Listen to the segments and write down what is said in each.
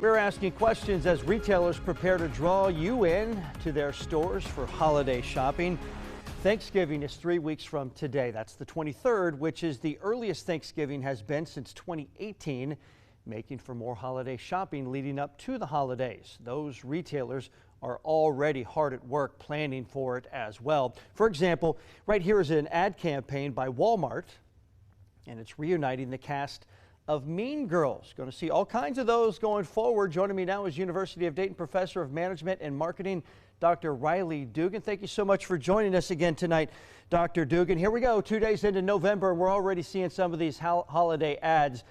We're asking questions as retailers prepare to draw you in to their stores for holiday shopping. Thanksgiving is 3 weeks from today. That's the 23rd, which is the earliest Thanksgiving has been since 2018, making for more holiday shopping leading up to the holidays. Those retailers are already hard at work planning for it as well. For example, right here is an ad campaign by Walmart, and it's reuniting the cast of Mean Girls. Going to see all kinds of those going forward. Joining me now is University of Dayton Professor of Management and Marketing, Dr. Riley Dugan. Thank you so much for joining us again tonight, Dr. Dugan. Here we go, 2 days into November, and we're already seeing some of these holiday ads.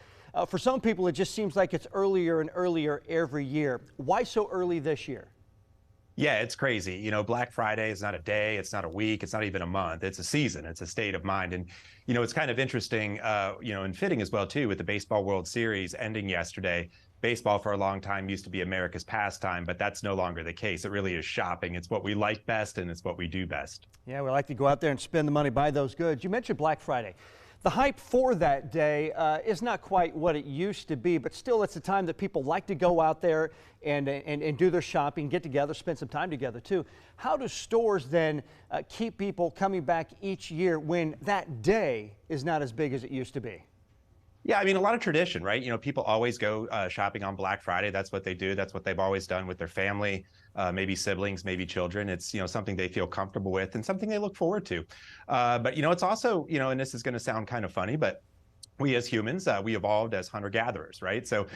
For some people, it just seems like it's earlier and earlier every year. Why so early this year? Yeah, it's crazy. You know, Black Friday is not a day, it's not a week, it's not even a month. It's a season, it's a state of mind. And, you know, it's kind of interesting, and fitting as well, too, with the Baseball World Series ending yesterday. Baseball for a long time used to be America's pastime, but that's no longer the case. It really is shopping. It's what we like best and it's what we do best. Yeah, we like to go out there and spend the money, buy those goods. You mentioned Black Friday. The hype for that day is not quite what it used to be, but still it's a time that people like to go out there and do their shopping, get together, spend some time together too. How do stores then keep people coming back each year when that day is not as big as it used to be? Yeah, I mean, a lot of tradition, right? You know, people always go shopping on Black Friday. That's what they do. That's what they've always done with their family, maybe siblings, maybe children. It's, something they feel comfortable with and something they look forward to. But, it's also, and this is going to sound kind of funny, but we as humans, we evolved as hunter-gatherers, right? So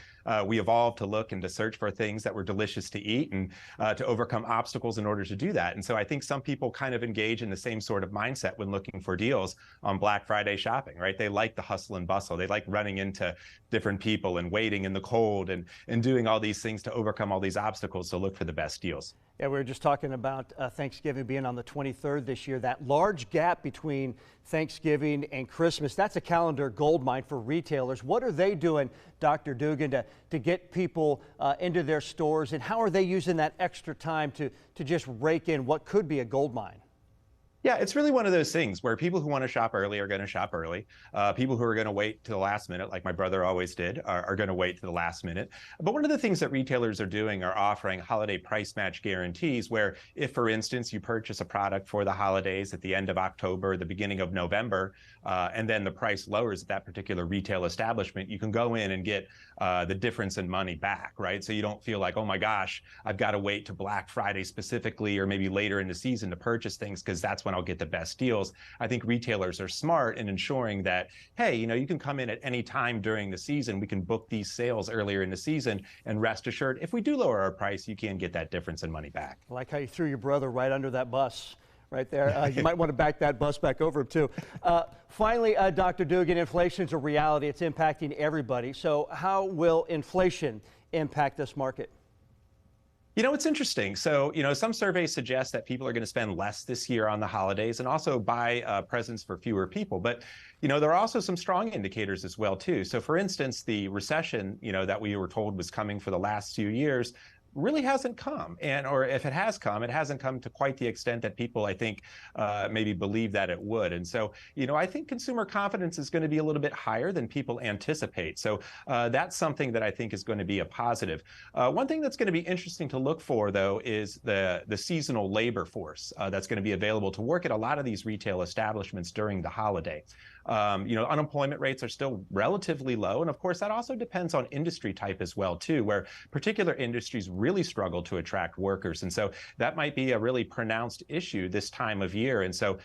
we evolved to look and to search for things that were delicious to eat and to overcome obstacles in order to do that. And so I think some people kind of engage in the same sort of mindset when looking for deals on Black Friday shopping, right? They like the hustle and bustle. They like running into different people and waiting in the cold and doing all these things to overcome all these obstacles to look for the best deals. Yeah, we were just talking about Thanksgiving being on the 23rd this year. That large gap between Thanksgiving and Christmas, that's a calendar goldmine for retailers. What are they doing, Dr. Dugan, to get people into their stores, and how are they using that extra time to just rake in what could be a goldmine? Yeah, it's really one of those things where people who want to shop early are going to shop early. People who are going to wait to the last minute, like my brother always did, are going to wait to the last minute. But one of the things that retailers are doing are offering holiday price match guarantees where if, for instance, you purchase a product for the holidays at the end of October, the beginning of November, and then the price lowers at that particular retail establishment, you can go in and get the difference in money back, right? So you don't feel like, oh my gosh, I've got to wait to Black Friday specifically or maybe later in the season to purchase things because that's when I'll get the best deals. I think retailers are smart in ensuring that, hey, you can come in at any time during the season. We can book these sales earlier in the season, and rest assured, if we do lower our price, you can get that difference in money back. I like how you threw your brother right under that bus right there. You might want to back that bus back over him too. Finally, Dr. Dugan, inflation's a reality. It's impacting everybody. So how will inflation impact this market? It's interesting. So, some surveys suggest that people are going to spend less this year on the holidays and also buy presents for fewer people. But, there are also some strong indicators as well, too. So, for instance, the recession, that we were told was coming for the last few years really hasn't come. Or if it has come, it hasn't come to quite the extent that people, I think, maybe believe that it would. And so, I think consumer confidence is going to be a little bit higher than people anticipate. So that's something that I think is going to be a positive. One thing that's going to be interesting to look for, though, is the seasonal labor force that's going to be available to work at a lot of these retail establishments during the holiday. Unemployment rates are still relatively low. And of course, that also depends on industry type as well, too, where particular industries really struggle to attract workers. And so that might be a really pronounced issue this time of year. And so,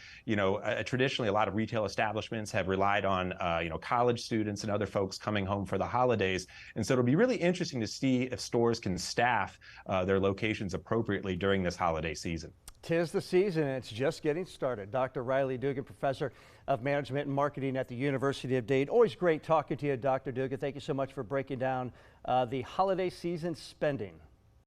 traditionally, a lot of retail establishments have relied on, college students and other folks coming home for the holidays. And so it'll be really interesting to see if stores can staff their locations appropriately during this holiday season. 'Tis the season, and it's just getting started. Dr. Riley Dugan, Professor of Management and Marketing at the University of Dayton. Always great talking to you, Dr. Dugan. Thank you so much for breaking down the holiday season spending.